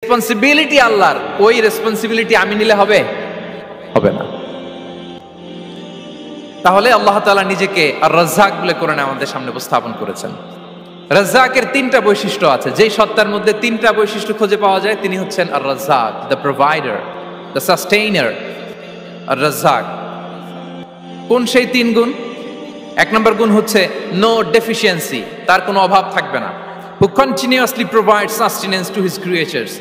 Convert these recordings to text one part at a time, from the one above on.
Responsibility আল্লাহর, ওই responsibility আমি নিলে হবে? হবে না। তাহলে আল্লাহ তাআলা নিজেকে আর রাজ্জাক বলে কোরআনে আমাদের সামনে উপস্থাপন করেছেন। রাজ্জাকের তিনটা বৈশিষ্ট্য আছে, যেই সত্তার মধ্যে তিনটা বৈশিষ্ট্য খুঁজে পাওয়া যায় তিনি হচ্ছেন আর রাজ্জাক, দ্য প্রোভাইডার, দ্য সাস্টেইনার। আর রাজ্জাক কোন সেই তিন গুণ? এক নম্বর গুণ হচ্ছে নো ডেফিসিয়েন্সি, তার কোনো অভাব থাকবে না। হু continuously provide sustenance to his creatures,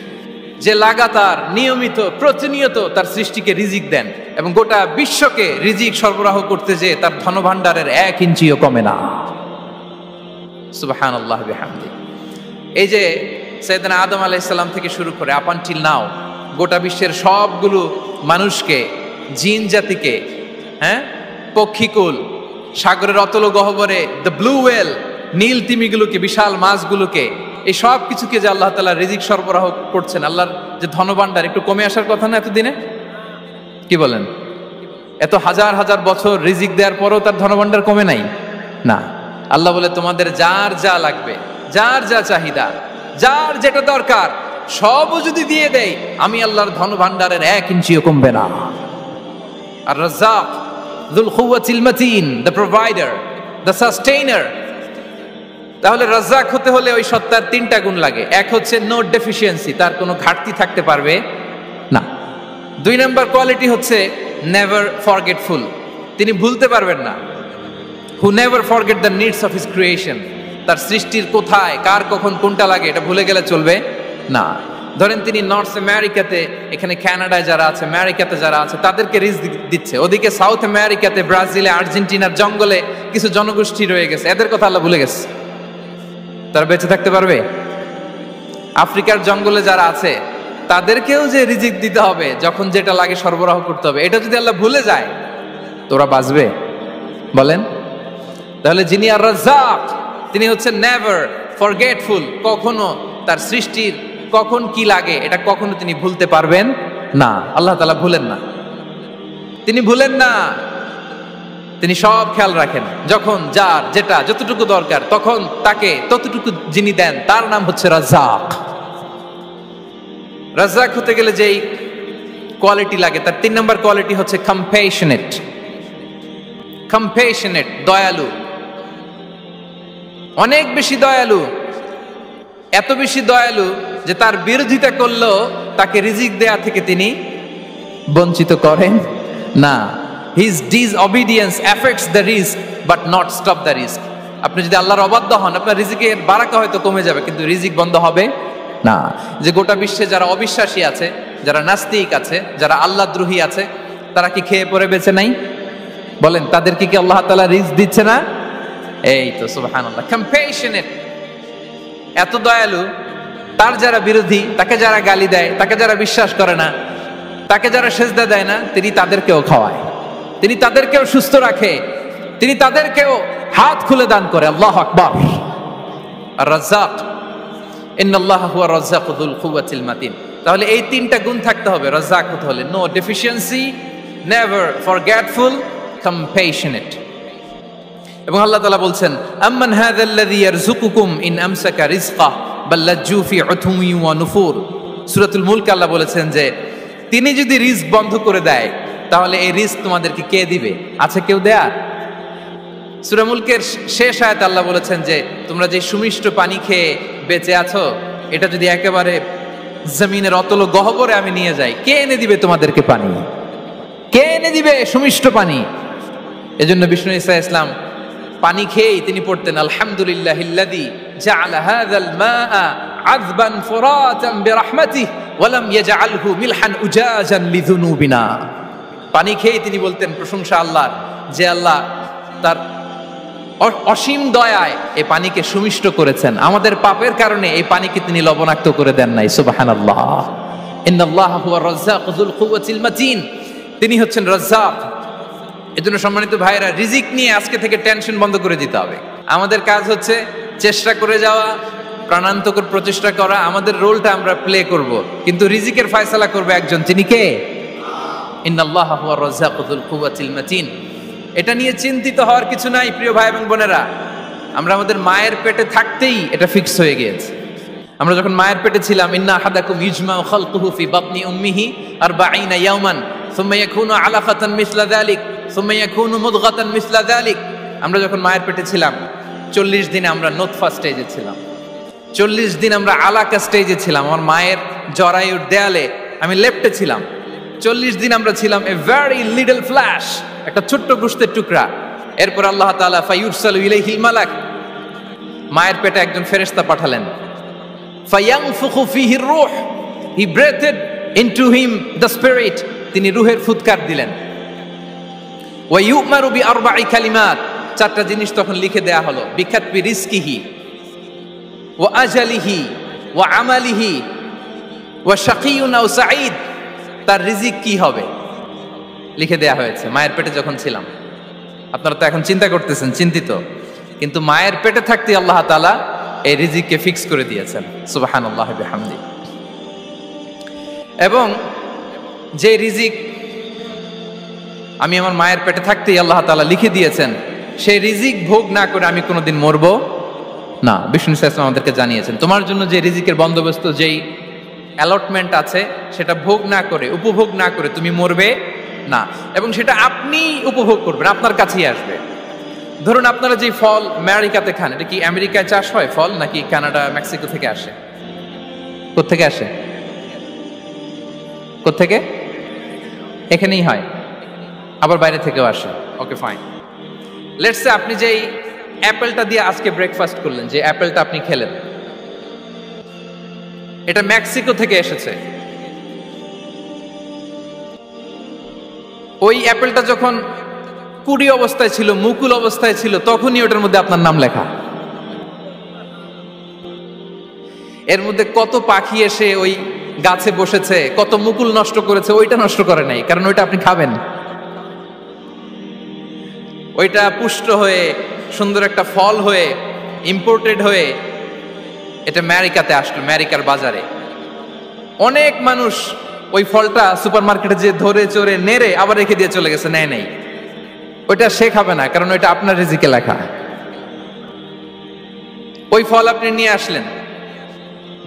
যে লাগাতার নিয়মিত প্রতিনিয়ত তার সৃষ্টিকে রিজিক দেন এবং গোটা বিশ্বকে রিজিক সরবরাহ করতে যে তার ধনভাণ্ডারের 1 ইঞ্চিও কমে না। সুবহানাল্লাহ বিহামদি। এই যে সাইয়েদনা আদম আলাইহিস সালাম থেকে শুরু করে আপ আনটিল নাও গোটা বিশ্বের সবগুলো মানুষকে, জিন জাতিকে, পক্ষীকুল, সাগরের অতল গহ্বরে দ্য ব্লু ওয়েল, নীল তিমিগুলোকে, বিশাল মাছগুলোকে, এই সব কিছুকে যে আল্লাহ তাআলা রিজিক সরবরাহ করছেন, আল্লাহর যে ধনভাণ্ডার একটু কমে আসার কথা না এতদিনে? কি বলেন? এত হাজার হাজার বছর রিজিক দেওয়ার পরও তার ধনভাণ্ডার কমে নাই? না। আল্লাহ বলে তোমাদের যার যা লাগবে, যার যা চাহিদা, যার যেটা দরকার সবও যদি দিয়ে দেয়, আমি আল্লাহর ধনভাণ্ডারের 1 ইঞ্চিও কমবে না। আর Razzak যুল কুওয়াতিল মাতিন, the provider, the sustainer. তাহলে রাজ্জাক হতে হলে ওই সত্তার তিনটা গুণ লাগে। এক হচ্ছে নো ডেফিসিয়েন্সি, তার কোনো ঘাটতি থাকতে পারবে না। 2 নম্বর কোয়ালিটি হচ্ছে নেভার ফরগেটফুল, তিনি ভুলতে পারবেন না। Who never forget the needs of his creation, তার সৃষ্টির কোথায় কার কখন কোনটা লাগে এটা ভুলে গেলে চলবে না। ধরেন তিনি নর্থ আমেরিকাতে, এখানে কানাডায় যারা আছে, আমেরিকাতে যারা আছে তাদেরকে রিজিক দিচ্ছে, ওদিকে সাউথ আমেরিকাতে, ব্রাজিলে, আর্জেন্টিনার জঙ্গলে কিছু জনগোষ্ঠী রয়ে গেছে, এদের কথা আল্লাহ ভুলে গেছে। তারা বেঁচে থাকতে পারবে? আফ্রিকার জঙ্গলে যারা আছে তাদেরকেও যে রিজিক দিতে হবে, যখন যেটা লাগে সরবরাহ করতে হবে, এটা যদি আল্লাহ ভুলে যায় তোরা বাঁচবে? বলেন। তাহলে যিনি আর রাজ্জাক তিনি হচ্ছেন নেভার ফরগেটফুল, কখনো তার সৃষ্টির কখন কি লাগে এটা কখনো তিনি ভুলতে পারবেন না। আল্লাহ তাআলা ভুলেন না, তিনি ভুলেন না, তিনি সব খেয়াল রাখেন। যখন যার যেটা যতটুকু দরকার তখন তাকে ততটুকু যিনি দেন তার নাম হচ্ছে রাজ্জাক। রাজ্জাক হতে গেলে যেই কোয়ালিটি লাগে তার 3 নম্বর কোয়ালিটি হচ্ছে কম্প্যাশনেট। কম্প্যাশনেট, দয়ালু, অনেক বেশি দয়ালু, এত বেশি দয়ালু যে তার বিরোধিতা করলেও তাকে রিজিক দেয়া থেকে তিনি বঞ্চিত করেন না। His disobedience affects the risk but not stop the risk. আপনি যদি আল্লাহর অবাধ্য হন আপনার রিজিকের বারাকা হয়তো কমে যাবে কিন্তু রিজিক বন্ধ হবে না। যে গোটা বিশ্বে যারা অবিশ্বাসী আছে, যারা নাস্তিক আছে, যারা আল্লাহদ্রোহী আছে, তারা কি খেয়ে পরে বেঁচে নাই? বলেন, তাদেরকে কি আল্লাহ তাআলা রিজিক দিচ্ছে না? এই তো সুবহানাল্লাহ। কম্প্যাশনেট, এত দয়ালু, তার যারা বিরোধী, তাকে যারা গালি দেয়, তাকে যারা বিশ্বাস করে না, তাকে যারা সেজদা দেয় না, তিনি তাদেরকেও খাওয়ায়, তিনি তাদেরকেও সুস্থ রাখে, তিনি তাদেরকেও হাত খুলে দান করে। আল্লাহু আকবার। আর রাজ্জাক, ইন্নাল্লাহা হুয়া রাজ্জাকু যুল কুওয়াতিল মাতিন। তাহলে এই 3টা গুণ থাকতে হবে রাজ্জাক হতে হলে: no deficiency, never forgetful, compassionate. এবং আল্লাহ তাআলা বলছেন, আম্মান হাযাল্লাযী ইয়ারযুকুকুম ইন আমসাকা রিজকা বাল লাজ্জু ফি উতুমি ওয়া নুফুর। সূরাতুল মুলক আল্লাহ বলেছেন যে তিনি যদি রিজক বন্ধ করে দেয় তাহলে এই রিজক তোমাদেরকে কে দিবে? আছে কেউ দেয়া? সূরা মুলকের শেষ আয়াতে আল্লাহ বলেছেন যে তোমরা যে সুমিষ্ট পানি খেয়ে বেঁচে আছো, এটা যদি একেবারে জমিনের অতল গহ্বরে আমি নিয়ে যাই, কে এনে দিবে তোমাদেরকে পানি? কে এনে দিবে সুমিষ্ট পানি? এজন্য বিষ্ণু ঈসা ইসলাম পানি খেয়েই তিনি পড়তেন, আলহামদুলিল্লাহিল্লাযী জাআলা হাযাল মাআ আযবান ফুরাতান বিরাহমাতিহি ওয়া লাম ইয়াজআলহু মিলহান উজাজান লিযুনুবিনা। পানি খেয়েই তিনি বলতেন প্রশংসা আল্লাহর, যে আল্লাহ তার অসীম দয়ায় এই পানিকে সুমিষ্ট করেছেন, আমাদের পাপের কারণে এই পানিকে তিনি লবণাক্ত করে দেন নাই। সুবহানাল্লাহ। ইন্নাল্লাহা হুয়া রাজ্জাকু যুল কুওয়াতিল মাতিন, তিনি হচ্ছেন রাজ্জাক। এজন্য সম্মানিত ভাইরা, রিজিক নিয়ে আজকে থেকে টেনশন বন্ধ করে দিতে হবে। আমাদের কাজ হচ্ছে চেষ্টা করে যাওয়া, প্রাণান্তকর প্রচেষ্টা করা, আমাদের রোলটা আমরা প্লে করব, কিন্তু রিজিকের ফয়সালা করবে একজন, তিনি কে? ইন্নাল্লাহা হুয়া রাজ্জাকু যুল কুওয়াতিল মাতিন। এটা নিয়ে চিন্তিত হওয়ার কিছু নাই প্রিয় ভাই এবং বোনেরা। আমরা আমাদের মায়ের পেটে থাকতেই এটা ফিক্স হয়ে গিয়েছে। আমরা যখন মায়ের পেটে ছিলাম, ইন্না আহাদাকুম ইজমাউ খালকুহু ফি বাতনি উম্মিহি 40 ইয়াওমান সুম্মা ইয়াকুনু আলাকাতান মিসলা যালিক সুম্মা ইয়াকুনু মুদগাতান মিসলা যালিক। আমরা যখন মায়ের পেটে ছিলাম 40 দিন আমরা নুতফা স্টেজে ছিলাম, 40 দিন আমরা আলাকা স্টেজে ছিলাম। আমার মায়ের জরায়ুর দেয়ালে আমি লেপ্টে ছিলাম। 40 দিন আমরা ছিলাম এ ভেরি লিটল ফ্ল্যাশ, একটা ছোট্ট গোশতের টুকরা। এরপর আল্লাহ তাআলা ফায়ুরসালু ইলাইহিল মালাক, মায়ের পেটে একজন ফেরেশতা পাঠালেন। ফায়ানফুখু ফিহির রূহ, he breathed into him the spirit, তিনি রূহের ফুৎকার দিলেন। ওয়া ইউমারু বিআরবা'i কালিমাত, 4টা জিনিস তখন লিখে দেয়া হলো। বিকাতবি রিজকিহি ওয়া আজালিহি ওয়া আমালিহি ওয়া শাকিয়ুন আও সাঈদ, তার রিজিক কি হবে লিখে দেয়া হয়েছে মায়ের পেটে যখন ছিলাম। আপনারা তো এখন চিন্তা করতেছেন, চিন্তিত, কিন্তু মায়ের পেটে থাকতে আল্লাহ তাআলা এই রিজিককে ফিক্স করে দিয়েছেন। সুবহানাল্লাহি বিহামদি। এবং যে রিজিক আমি আমার মায়ের পেটে থাকতেই আল্লাহ তাআলা লিখে দিয়েছেন, সেই রিজিক ভোগ না করে আমি কোনোদিন মরবো না। বিষ্ণু ইসলাম আমাদেরকে জানিয়েছেন, তোমার জন্য যে রিজিকের বন্দোবস্ত, যেই অ্যালটমেন্ট আছে, সেটা ভোগ না করে, উপভোগ না করে তুমি মরবে না। এবং সেটা আপনি উপভোগ করবেন, আপনার কাছেই আসবে। ধরুন আপনারা যে ফল আমেরিকাতে খান, এটা কি আমেরিকায় চাষ হয় ফল, নাকি কানাডা মেক্সিকো থেকে আসে? কোত্থেকে আসে? কোত্থেকে? এখানেই হয়, আবার বাইরে থেকেও আসে। Okay fine. লেটস সে আপনি যেই অ্যাপেলটা দিয়ে আজকে ব্রেকফাস্ট করলেন, যে অ্যাপেলটা আপনি খেলেন, এটা মেক্সিকো থেকে এসেছে। ওই অ্যাপেলটা যখন কুড়ি অবস্থায় ছিল, মুকুল অবস্থায় ছিল, তখনই ওটার মধ্যে আপনার নাম লেখা। এর মধ্যে কত পাখি এসে ওই গাছে বসেছে, কত মুকুল নষ্ট করেছে, ওইটা নষ্ট করে নাই, কারণ ওইটা আপনি খাবেন। ওইটা পুষ্ট হয়ে সুন্দর একটা ফল হয়ে ইম্পোর্টেড হয়ে এটা আমেরিকাতে আসলো, আমেরিকার বাজারে। অনেক মানুষ ওই ফলটা সুপার মার্কেটে যে ধরে চড়ে নেড়ে আবার রেখে দিয়ে চলে গেছে, নেয় নাই। ওইটা সে খাবে না, কারণ ওইটা আপনার রিজিকে লেখা। ওই ফল আপনি নিয়ে আসলেন,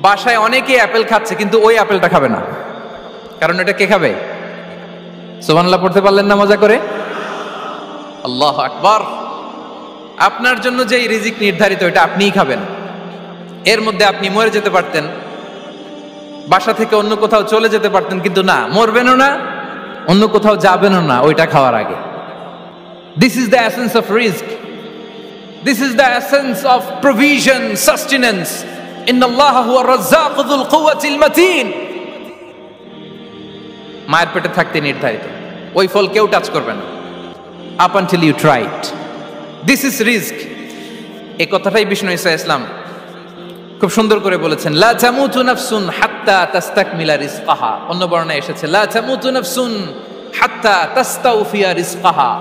বাসায় অনেকে অ্যাপেল খাচ্ছে, কিন্তু ওই অ্যাপেলটা খাবে না, কারণ এটা কে খাবে? সুবহানাল্লাহ পড়তে পারলেন না মজা করে? আল্লাহু আকবার। আপনার জন্য যে রিজিক নির্ধারিত, এটা আপনিই খাবেন। এর মধ্যে আপনি মরে যেতে পারতেন, বাসা থেকে অন্য কোথাও চলে যেতে পারতেন, কিন্তু না, মরবেনও না, অন্য কোথাও যাবেনও না ওইটা খাওয়ার আগে। This is the essence of rizq. This is the essence of provision, sustenance. Inna Allaha huwa ar-razzaq dhul quwwati al-matin. মায়ের পেটে থাকতে নির্ধারিত, ওই ফল কেউ টাচ করবে না up until you try it. This is rizq. এই কথাটাই বিষ্ণু ঈসা ইসলাম খুব সুন্দর করে বলেছেন, লা তামুতু নাফসুন হাত্তা তাস্তাকমিলা রিজকাহা। অন্য বর্ণনায় এসেছে লা তামুতু নাফসুন হাত্তা তাস্তাউফিয়া রিজকাহা।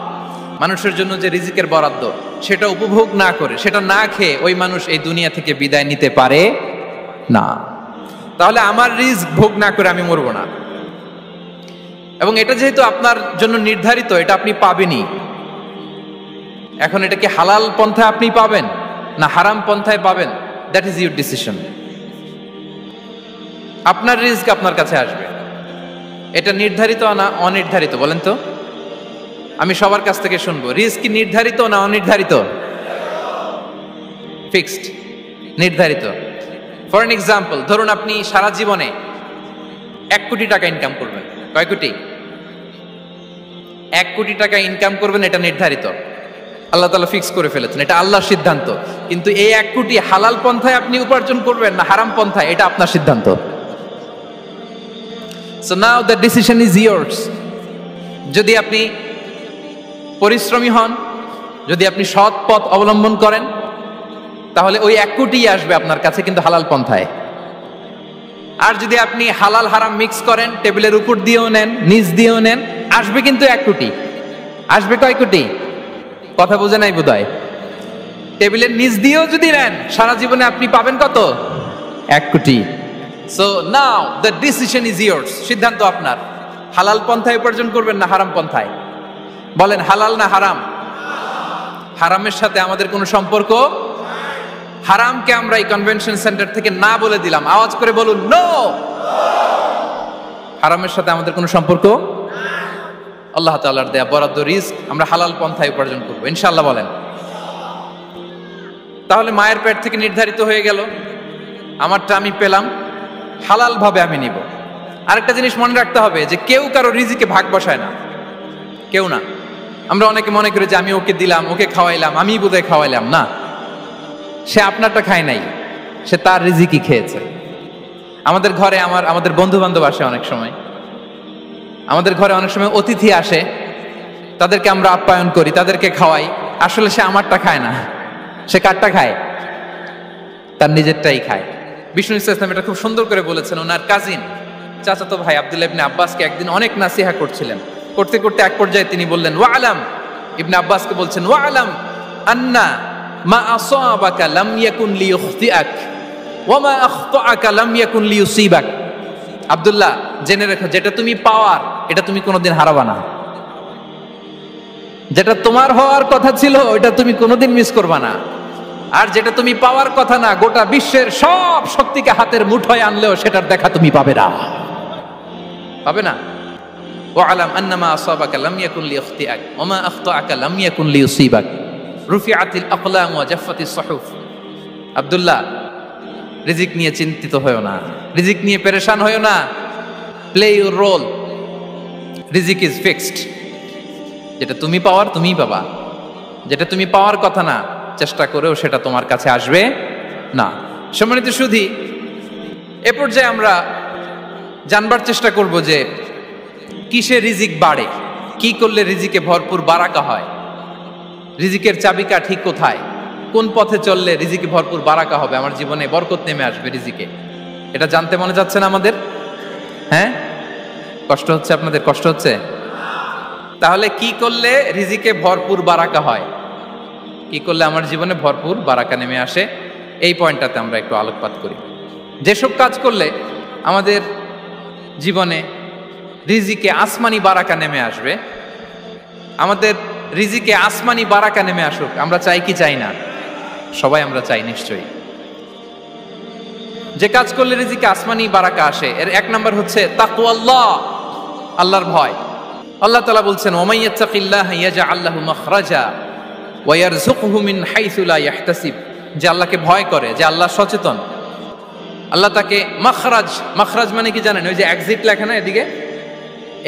মানুষের জন্য যে রিজিকের বরাদ্দ, সেটা উপভোগ না করে, সেটা না খেয়ে ওই মানুষ এই দুনিয়া থেকে বিদায় নিতে পারে না। তাহলে আমার রিজিক ভোগ না করে আমি মরবো না। এবং এটা যেহেতু আপনার জন্য নির্ধারিত, এটা আপনি পাবেনই। এখন এটা কি হালাল পন্থায় আপনি পাবেন না হারাম পন্থায় পাবেন, দ্যাট ইজ ইউর ডিসিশন। আপনার রিজিক আপনার কাছে আসবে। এটা নির্ধারিত না অনির্ধারিত? বলেন তো, আমি সবার কাছ থেকে শুনবো, রিজিক কি নির্ধারিত না অনির্ধারিত? ফিক্সড, নির্ধারিত। ফর এন এক্সাম্পল, ধরুন আপনি সারা জীবনে 1 কোটি টাকা ইনকাম করবেন। কয় কোটি? 1 কোটি টাকা ইনকাম করবেন, এটা নির্ধারিত, আল্লাহ তাআলা ফিক্স করে ফেলেছেন, এটা আল্লাহর সিদ্ধান্ত। কিন্তু এই 1 কোটি হালাল পন্থায় আপনি উপার্জন করবেন না হারাম পন্থায়, এটা আপনার সিদ্ধান্ত। So now the decision is yours. যদি আপনি পরিশ্রমী হন, যদি আপনি সৎ পথ অবলম্বন করেন, তাহলে ওই 1 কোটি আসবে আপনার কাছে, কিন্তু হালাল পন্থায়। আর যদি আপনি হালাল হারাম মিক্স করেন, টেবিলের উপর দিয়েও নেন, নিচ দিয়েও নেন, আসবে কিন্তু 1 কোটি। আসবে কয় কোটি? কথা বুঝে নাই বোধহয়। টেবিলের নিচ দিয়েও যদি নেন, সারা জীবনে আপনি পাবেন কত? 1 কোটি। So now the decision is years. সিদ্ধান্ত আপনার। হালাল পন্থায় উপার্জন করবেন না হারাম পন্থায়? বলেন, হালাল না হারাম? হারামের সাথে আমাদের কোনো সম্পর্ক হারামকে আমরা এই কনভেনশন সেন্টার থেকে না বলে দিলাম, আওয়াজ করে বলুন নো। হারামের সাথে আমাদের কোনো সম্পর্ক, আল্লাহ তাআলার দেয়া বরাদ্দ রিস্ক আমরা হালাল পন্থায় উপার্জন করবো ইনশাআল্লাহ বলেন। তাহলে মায়ের পেট থেকে নির্ধারিত হয়ে গেল, আমারটা আমি পেলাম, হালাল ভাবে আমি নিব। আরেকটা জিনিস মনে রাখতে হবে যে কেউ কারো রিজিকে ভাগ বসায় না, কেউ না। আমরা অনেকে মনে করি যে আমি ওকে দিলাম, ওকে খাওয়াইলাম, আমি বোধহয় খাওয়াইলাম। না, সে আপনারটা খায় নাই, সে তার রিজিকই খেয়েছে। আমাদের ঘরে আমাদের বন্ধু বান্ধব আসে অনেক সময়, আমাদের ঘরে অনেক সময় অতিথি আসে, তাদেরকে আমরা আপ্যায়ন করি, তাদেরকে খাওয়াই। আসলে সে আমারটা খায় না, সে কারটা খায়? তার নিজেরটাই খায়। বিষ্ণু ইসলাম এটা খুব সুন্দর করে বলেছেন। ওনার কাজিন চাচাতো ভাই আব্দুল্লাহ ইবনে আব্বাসকে একদিন অনেক নাসিহা করছিলেন, করতে করতে এক পর্যায়ে তিনি বললেন ওয়া আলাম, ইবনে আব্বাসকে বলছেন ওয়া আলাম আন্না মা আসাবাকা লাম ইয়াকুন লিইখতিআক ওয়া মা আখতাআকা লাম ইয়াকুন লিইউসিবাক। আব্দুল্লাহ, জেনে রেখো, যেটা তুমি পাওয়ার এটা তুমি কোনোদিন হারাবা না। যেটা তোমার হওয়ার কথা ছিল ওটা তুমি কোনোদিন মিস করবা না। আর যেটা তুমি পাওয়ার কথা না, গোটা বিশ্বের সব শক্তিকে হাতের মুঠোয় আনলেও সেটার দেখা তুমি পাবে না, পাবে না। ওয়া আলাম আন্নামা আসাবাকা লাম ইয়াকুন লিইখতিআক ওয়া মা আখতাআকা লাম ইয়াকুন লিইউসিবাক রুফিআতিল আকলাম ওয়া জাফফাতিস সুহুফ। আব্দুল্লাহ, রিজিক নিয়ে চিন্তিত হয়ো না, রিজিক নিয়ে পেরেশান হয়ো না। প্লে ইউর রোল, রিজিক ইজ ফিক্সড। যেটা তুমি পাওয়ার তুমিই পাবা, যেটা তুমি পাওয়ার কথা না চেষ্টা করেও সেটা তোমার কাছে আসবে না। সম্মানিত সুধী, এ পর্যায়ে আমরা জানবার চেষ্টা করব যে কিসে রিজিক বাড়ে, কি করলে রিজিকে ভরপুর বারাকা হয়, রিজিকের চাবিকা ঠিক কোথায়, কোন পথে চললে রিজিকে ভরপুর বারাকা হবে, আমার জীবনে বরকত নেমে আসবে রিজিকে। এটা জানতে মনে যাচ্ছে না আমাদের? হ্যাঁ, কষ্ট হচ্ছে আপনাদের? কষ্ট হচ্ছে? তাহলে কি করলে রিজিকে ভরপুর বারাকা হয়, কি করলে আমার জীবনে ভরপুর বারাকা নেমে আসে, এই পয়েন্টটাতে আমরা একটু আলোকপাত করি। যেসব কাজ করলে আমাদের জীবনে রিজিকে আসমানি বারাকা নেমে আসবে, আমাদের রিজিকে আসমানি বারাকা নেমে আসুক, আমরা চাই কি চাই না? সবাই আমরা চাই নিশ্চয়ই। যে কাজ করলে রিজিকে আসমানি বারাকা আসে, এর এক নাম্বার হচ্ছে তাকওয়াল্লাহ, আল্লাহর ভয়। আল্লাহ তাআলা বলছেন ওয়ামাইয়াত্তাকিল্লাহা ইয়াজআল লাহু মাখরাজা ওয়া ইয়ারযুকহু মিন হাইসু লা ইয়াহতাসিব। যে আল্লাহকে ভয় করে, যে আল্লাহ সচেতন, আল্লাহ তাকে মাখরাজ, মাখরাজ মানে কি জানেন? ওই যে এক্সিট লেখা না এদিকে,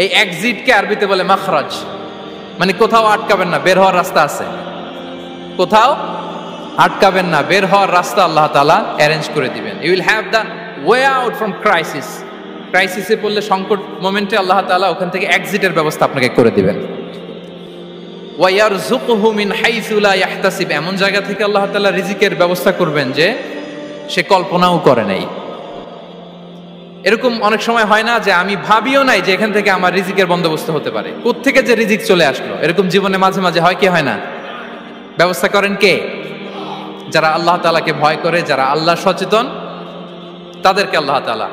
এই এক্সিটকে আরবিতে বলে মাখরাজ, মানে কোথাও আটকাবেন না, বের হওয়ার রাস্তা আছে, কোথাও আটকাবেন না, বের হওয়ার রাস্তা আল্লাহ তাআলা অ্যারেঞ্জ করে দিবেন। You will have the way out from crisis. ক্রাইসিসে পড়লে, সংকট মোমেন্টে আল্লাহ তাআলা ওখান থেকে এক্সিটের ব্যবস্থা আপনাকে করে দিবেন। ওয়া ইয়ারযুকহু মিন হাইসু লা ইয়াহতাসিব, এমন জায়গা থেকে আল্লাহ তাআলা রিজিকের ব্যবস্থা করবেন যে সে কল্পনাও করে নাই। এরকম অনেক সময় হয় না যে আমি ভাবিও নাই যে এখান থেকে আমার রিজিকের বন্দোবস্ত হতে পারে, কোত্থেকে যে রিজিক চলে আসলো। এরকম জীবনে মাঝে মাঝে হয় কি হয় না? ব্যবস্থা করেন কে? যারা আল্লাহ তাআলাকে ভয় করে, যারা আল্লাহ সচেতন, তাদেরকে আল্লাহ তাআলা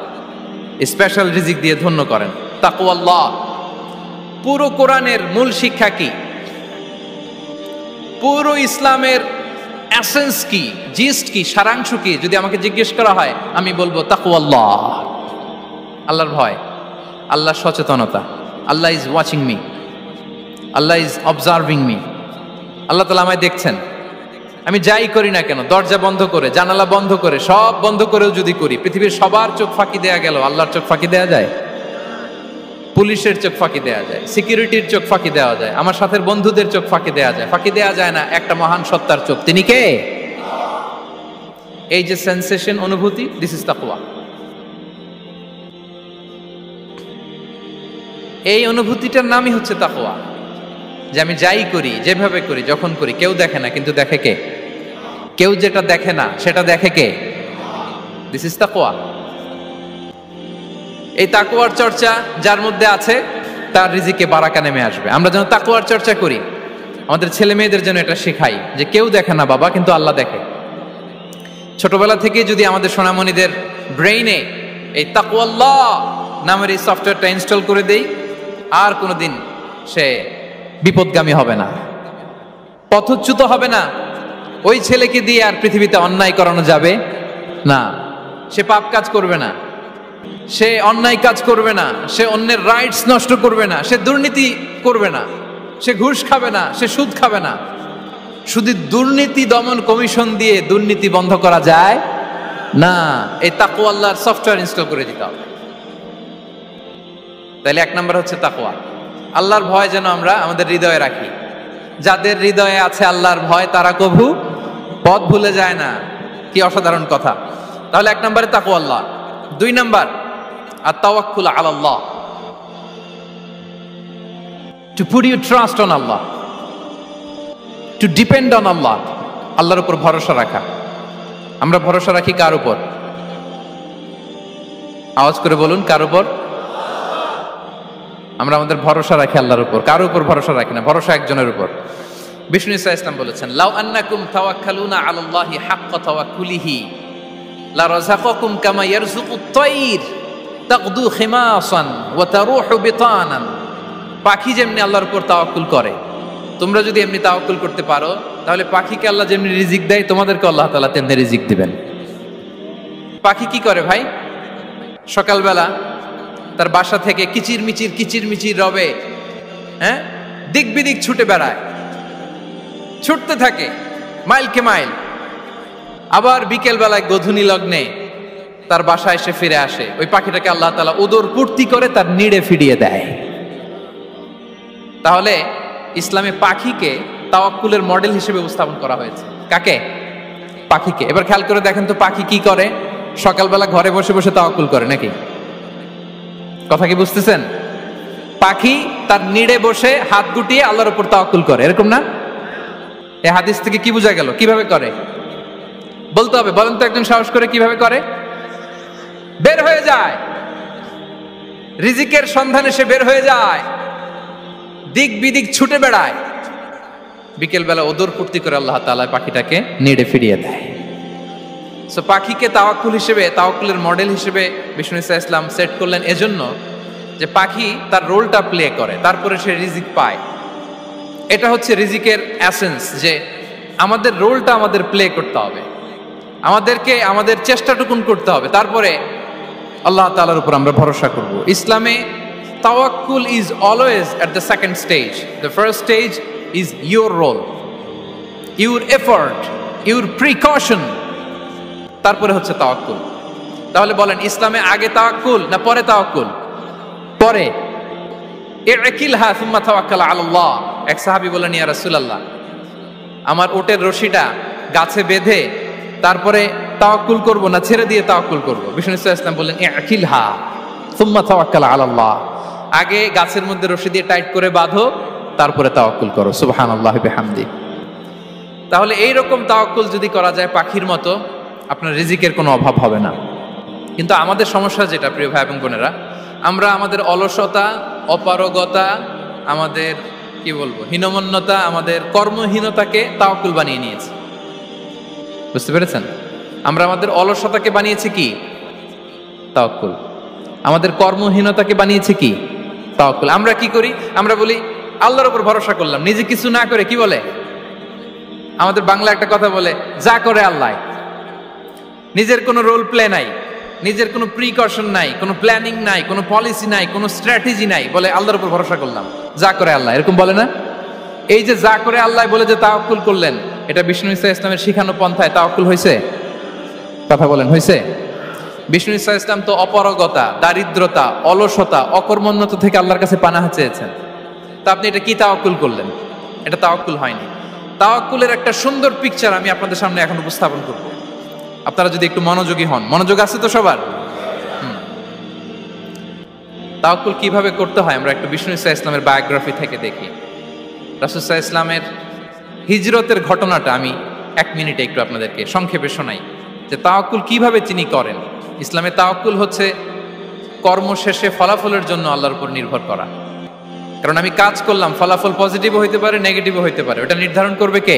স্পেশাল রিজিক দিয়ে ধন্য করেন। তাকওয়াল্লাহ। পুরো কোরআনের মূল শিক্ষা কি? পুরো ইসলামের এসেন্স কি, জিস্ট কি, সারাংশ কি যদি আমাকে জিজ্ঞেস করা হয়, আমি বলবো তাকওয়াল্লাহ, আল্লাহর ভয়, আল্লাহর সচেতনতা। Allah is watching me, Allah is observing me. Allah তাআলা আমায় দেখছেন, আমি যাই করি না কেন, দরজা বন্ধ করে, জানালা বন্ধ করে, সব বন্ধ করেও যদি করি, পৃথিবীর সবার চোখ ফাঁকি দেয়া গেল, আল্লাহর চোখ ফাঁকি দেয়া যায়? পুলিশের চোখ ফাঁকি দেয়া যায়, সিকিউরিটির চোখ ফাঁকি দেওয়া যায়, আমার সাথে বন্ধুদের চোখ ফাঁকি দেয়া যায়, ফাঁকি দেয়া যায় না একটা মহান সত্তার চোখ। তিনি কে? এই যে সেন্সেশন, অনুভূতি, দিস ইজ তাকওয়া। এই অনুভূতিটার নামই হচ্ছে তাকওয়া, যে আমি যাই করি, যেভাবে করি, যখন করি, কেউ দেখে না, কিন্তু দেখে কে? কেউ যেটা দেখে না সেটা দেখে কে? দিস ইজ তাকওয়া। এই তাকওয়ার চর্চা যার মধ্যে আছে, তার রিজিকে বারাকা নেমে আসবে। আমরা যেন তাকওয়ার চর্চা করি, আমাদের ছেলে মেয়েদের জন্য এটা শেখাই যে কেউ দেখে না বাবা, কিন্তু আল্লাহ দেখে। ছোটবেলা থেকে যদি আমাদের সোনামণিদের ব্রেইনে এই তাকওয়াল্লাহ নামের এই সফটওয়্যারটা ইনস্টল করে দেই, আর কোনোদিন সে বিপদগামী হবে না, পথচ্যুত হবে না, ওই ছেলেকে দিয়ে আর পৃথিবীতে অন্যায় করানো যাবে না। সে পাপ কাজ করবে না, সে অন্যায় কাজ করবে না, সে অন্যের রাইটস নষ্ট করবে না, সে দুর্নীতি করবে না, সে ঘুষ খাবে না, সে সুদ খাবে না। শুধু দুর্নীতি দমন কমিশন দিয়ে দুর্নীতি বন্ধ করা যায় না। এই তাকওয়া আল্লাহর সফটওয়্যার ইনস্টল করে দিতে হবে। তাহলে এক নম্বর হচ্ছে তাকওয়া, আল্লাহর ভয় যেন আমরা আমাদের হৃদয়ে রাখি। যাদের হৃদয়ে আছে আল্লাহর ভয় তারা কভু পথ ভুলে যায় না। কি অসাধারণ কথা! তাহলে এক নম্বরে তাকওয়া আল্লাহ। দুই নম্বর আত-তাওয়াক্কুল আলাল্লাহ, to put your trust on Allah, to depend on Allah. আল্লাহর উপর ভরসা রাখা। আমরা ভরসা রাখি কার উপর? আওয়াজ করে বলুন, কার উপর? আমরা আমাদের ভরসা রাখি আল্লাহর উপর, কার উপর ভরসা রাখি না। ভরসা একজনের উপর। বিষ্ণু ইসা ইসলাম বলেছেন, লাউ আন্নাকুম তাওয়াক্কালুনা আলাল্লাহি হাক্কা তাওয়াক্কুলিহি লা রাযাকাকুম কামা ইয়ারযুকুত তায়র তাগদু খিমাসান ওয়া তারুহু বিতানান। পাখি যেমনি আল্লাহর উপর তাওয়াক্কুল করে, তোমরা যদি এমনি তাওয়াক্কুল করতে পারো তাহলে পাখিকে আল্লাহ যেমনি রিজিক দেয় তোমাদেরকে আল্লাহ তাআলা তেমনি রিজিক দিবেন। পাখি কি করে ভাই? সকালবেলা তার বাসা থেকে কিচির মিচির রবে, হ্যাঁ, দিক বিদিক ছুটে বেড়ায়, ছুটতে থাকে মাইলকে মাইল। আবার বিকেল বেলায় গধূলি লগ্নে তার বাসায় এসে ফিরে আসে। ওই পাখিটাকে আল্লাহ তাআলা উদর পূর্তি করে তার নিড়ে ফিরিয়ে দেয়। তাহলে ইসলামে পাখিকে তাওয়াক্কুলের মডেল হিসেবে উপস্থাপন করা হয়েছে। কাকে? পাখিকে। এবার খেয়াল করে দেখেন তো পাখি কি করে? সকালবেলা ঘরে বসে বসে তাওয়াক্কুল করে নাকি? কথা কি বুঝতেছেন? পাখি তার নিড়ে বসে হাত গুটিয়ে আল্লাহর উপর তাওয়াক্কুল করে, এরকম না? এই হাদিস থেকে কি বোঝা গেল? কিভাবে করে বলতে হবে, বলেন তো একজন সাহস করে কিভাবে করে? বের হয়ে যায়, রিজিকের সন্ধানে সে বের হয়ে যায়, দিক বিদিক ছুটে বেড়ায়, বিকেল বেলা ওদর পূর্তি করে আল্লাহ তাআলা পাখিটাকে নিড়ে ফিরিয়ে দেয়। সো পাখিকে তাওয়াক্কুল হিসেবে, তাওয়াক্কুলের মডেল হিসেবে বিষ্ণু ইসা ইসলাম সেট করলেন এজন্য যে পাখি তার রোলটা প্লে করে, তারপরে সে রিজিক পায়। এটা হচ্ছে রিজিকের এসেন্স, যে আমাদের রোলটা আমাদের প্লে করতে হবে, আমাদেরকে আমাদের চেষ্টাটুকুন করতে হবে, তারপরে আল্লাহ তাআলার উপর আমরা ভরসা করব। ইসলামে তাওয়াক্কুল is always at the second stage. The first stage is your role, your effort, your precaution, তারপরে হচ্ছে তাওয়াক্কুল। তাহলে বলেন, ইসলামে আগে তাওয়াক্কুল না পরে তাওয়াক্কুল? পরে। ইকিলহা সুম্মা তাওয়াক্কাল আলাল্লাহ। এক সাহাবী বলেন, ইয়া রাসূলুল্লাহ, আমার ওটের রশিটা গাছে বেঁধে তারপরে তাওয়াক্কুল করব না ছেড়ে দিয়ে তাওয়াক্কুল করব? বিষ্ণু ইসলাম বললেন, ইকিলহা সুম্মা তাওয়াক্কাল আলাল্লাহ। আগে গাছের মধ্যে রশি দিয়ে টাইট করে বাঁধো, তারপরে তাওয়াক্কুল করো। সুবহানাল্লাহি বিহামদি। তাহলে এইরকম তাওয়াক্কুল যদি করা যায় পাখির মতো, আপনার রিজিকের কোনো অভাব হবে না। কিন্তু আমাদের সমস্যা যেটা, প্রিয় ভাই এবং বোনেরা, আমরা আমাদের অলসতা, অপারগতা, আমাদের কি বলবো হীনমন্যতা, আমাদের কর্মহীনতাকে তাওয়াক্কুল বানিয়ে নিয়েছি। বুঝতে পেরেছেন? আমরা আমাদের অলসতাকে বানিয়েছি কি? তাওয়াক্কুল। আমাদের কর্মহীনতাকে বানিয়েছি কি? তাওয়াক্কুল। আমরা কি করি? আমরা বলি আল্লাহর উপর ভরসা করলাম, নিজে কিছু না করে। কি বলে আমাদের বাংলা একটা কথা বলে, যা করে আল্লাহ। নিজের কোনো রোল প্লে নাই, নিজের কোনো প্রিকশন নাই, কোনো প্ল্যানিং নাই, কোনো পলিসি নাই, কোনো স্ট্র্যাটেজি নাই, বলে আল্লাহর উপর ভরসা করলাম, যা করে আল্লাহ। এরকম বলে না? এই যে যা করে আল্লাহ বলে যে তাওয়াক্কুল করলেন, এটা বিষ্ণু ইসা ইসলামের শিখানো পন্থায় তাওয়াক্কুল হয়েছে? কথা বলেন, হয়েছে? বিষ্ণু ইসা ইসলাম তো অপারগতা, দারিদ্রতা, অলসতা, অকর্মণ্যতা থেকে আল্লাহর কাছে পানাহ চেয়েছেন। তা আপনি এটা কি তাওয়াক্কুল করলেন? এটা তাওয়াক্কুল হয়নি। তাওয়াক্কুলের একটা সুন্দর পিকচার আমি আপনাদের সামনে এখন উপস্থাপন করব, আপনারা যদি একটু মনোযোগী হন। মনোযোগ আছে তো সবার? তাওয়াক্কুল কিভাবে করতে হয় আমরা একটু বিষ্ণু ইসা ইসলামের বায়োগ্রাফি থেকে দেখি। রাসূল সাল্লাল্লাহু আলাইহি ইসলামের হিজরতের ঘটনাটা আমি 1 মিনিটে একটু আপনাদেরকে সংক্ষেপে শোনাই, যে তাওয়াক্কুল কিভাবে তিনি করেন। ইসলামে তাওয়াক্কুল হচ্ছে কর্ম শেষে ফলাফলের জন্য আল্লাহর উপর নির্ভর করা। কারণ আমি কাজ করলাম, ফলাফল পজিটিভও হইতে পারে, নেগেটিভও হইতে পারে, ওটা নির্ধারণ করবে কে?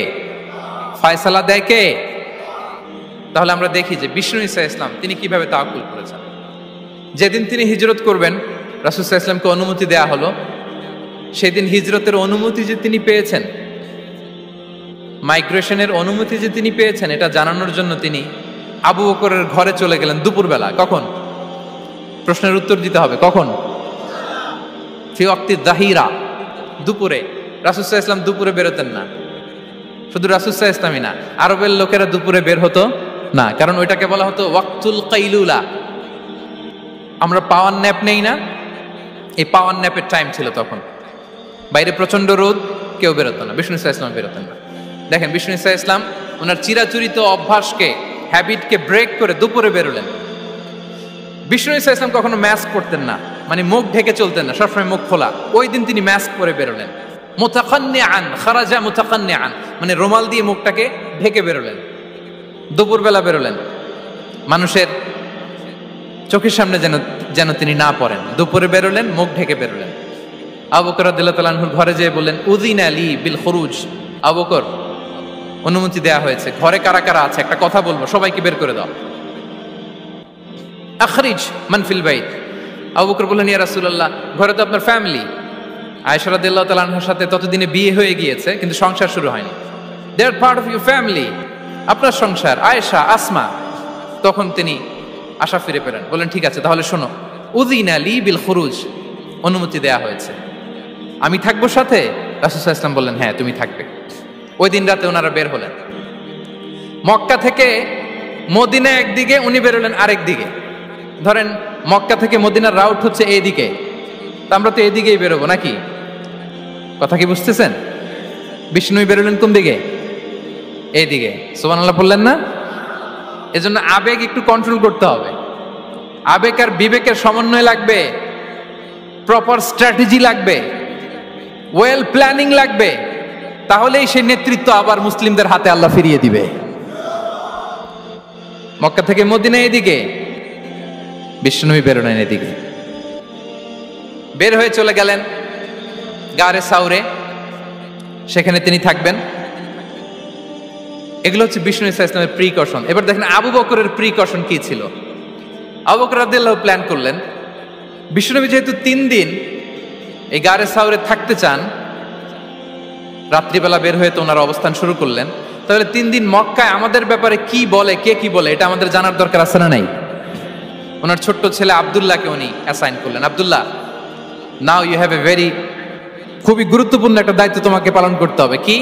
ফয়সালা দেয় কে? তাহলে আমরা দেখি যে বিষ্ণু ইসা ইসলাম তিনি কিভাবে তাওয়াক্কুল করেছেন। যেদিন তিনি হিজরত করবেন, রাসূল সাল্লাল্লাহু আলাইহি ওয়াসাল্লামকে অনুমতি দেয়া হলো, সেদিন হিজরতের অনুমতি যে তিনি পেয়েছেন, মাইগ্রেশনের অনুমতি যে তিনি পেয়েছেন এটা জানানোর জন্য তিনি আবু বকরের ঘরে চলে গেলেন দুপুরবেলা। কখন? প্রশ্নের উত্তর দিতে হবে, কখন? ফি ওয়াক্তি যাহিরা, দুপুরে। রাসূল সাল্লাল্লাহু আলাইহি ওয়াসাল্লাম দুপুরে বেরোতেন না। শুধু রাসূল সাল্লাল্লাহু আলাইহি ওয়াসাল্লামই না, আরবের লোকেরা দুপুরে বের হতো না, কারণ ওইটাকে বলা হতো ওয়াক্তুল কাইলুলা। আমরা পাওয়ার ন্যাপ নেই না, এই পাওয়ার ন্যাপের টাইম ছিল তখন। বাইরে প্রচন্ড রোদ, কেউ বেরোতো না, বিষ্ণু সাল্লাল্লাহু আলাইহি ওয়াসাল্লাম বেরোতেন না। দেখেন বিষ্ণু সাল্লাল্লাহু আলাইহি ওয়াসাল্লাম ওনার চিরাচরিত অভ্যাসকে, হ্যাবিটকে ব্রেক করে দুপুরে বেরোলেন। বিষ্ণু সাল্লাল্লাহু আলাইহি ওয়াসাল্লাম কখনো মাস্ক পরতেন না, মানে মুখ ঢেকে চলতেন না, সবসময় মুখ খোলা। ওই দিন তিনি মাস্ক পরে বেরোলেন। মুতাকান্নিআন, খারাজা মুতাকান্নিআন, মানে রুমাল দিয়ে মুখটাকে ঢেকে বেরোলেন, দুপুরবেলা বেরোলেন। মানুষের চোখের সামনে যেন তিনি না পড়েন, দুপুরে বেরোলেন, মুখ ঢেকে বেরোলেন। আবু বকর রাদিয়াল্লাহু তাআলা আনহুর ঘরে যেয়ে বললেন, উযিনা লি বিল খুরুজ। আবু বকর, অনুমতি দেয়া হয়েছে, ঘরে কারা কারা আছে একটা কথা বলবো, সবাইকে বের করে দাও। আখরিজ মান ফিল বাইত। আবু বকর বললেন, ইয়া রাসূলুল্লাহ, ঘরে তো আপনার ফ্যামিলি। আয়েশা রাদিয়াল্লাহু তাআলা আনহার সাথে ততদিনে বিয়ে হয়ে গিয়েছে, কিন্তু সংসার শুরু হয়নি। দে আর পার্ট অফ ইউর ফ্যামিলি, আপনার সংসার, আয়েশা, আসমা। তখন তিনি আশা ফিরে পেলেন, বললেন ঠিক আছে তাহলে শোনো, উযিনা লি বিল খুরুজ, অনুমতি দেয়া হয়েছে, আমি থাকবো সাথে? রাসূল সাল্লাল্লাহু আলাইহি ওয়াসাল্লাম বললেন, হ্যাঁ তুমি থাকবে। ওই দিন রাতে ওনারা বের হলেন। মক্কা থেকে মদিনা একদিকে, উনি বেরোলেন আরেক দিকে। ধরেন মক্কা থেকে মদিনার রাউট হচ্ছে এইদিকে, তা আমরা তো এইদিকেই বেরোবো নাকি? কথা কি বুঝতেছেন? বিষ্ণু বেরোলেন কোন দিকে? এইদিকে। সুবহানাল্লাহ বললেন না? এজন্য আবেগ একটু কন্ট্রোল করতে হবে। আবেগ আর বিবেকের সমন্বয় লাগবে, প্রপার স্ট্র্যাটেজি লাগবে, ওয়েল প্ল্যানিং লাগবে, তাহলেই সেই নেতৃত্ব আবার মুসলিমদের হাতে আল্লাহ ফিরিয়ে দিবে। মক্কা থেকে মদিনা এদিকে, বিষ্ণুই বেরোলেন এদিকে। বের হয়ে চলে গেলেন গারে সাউরে, সেখানে তিনি থাকবেন। এগুলো হচ্ছে বিষ্ণু ইসলামের প্রিকশন। এবার দেখেন আবু বকরের প্রিকশন কি ছিল। আবু বকর রাদিয়াল্লাহু প্ল্যান করলেন, বিষ্ণুনবী যেহেতু 3 দিন এই গারে সাউরে থাকতে চান, রাত্রিবেলা বের হয়ে তো ওনারা অবস্থান শুরু করলেন, তাহলে 3 দিন মক্কায় আমাদের ব্যাপারে কি বলে, কে কি বলে, এটা আমাদের জানার দরকার আছে না নাই? ওনার ছোট্ট ছেলে আব্দুল্লাহকে উনি অ্যাসাইন করলেন। Abdullah, now you have a very, খুবই গুরুত্বপূর্ণ একটা দায়িত্ব তোমাকে পালন করতে হবে। কি?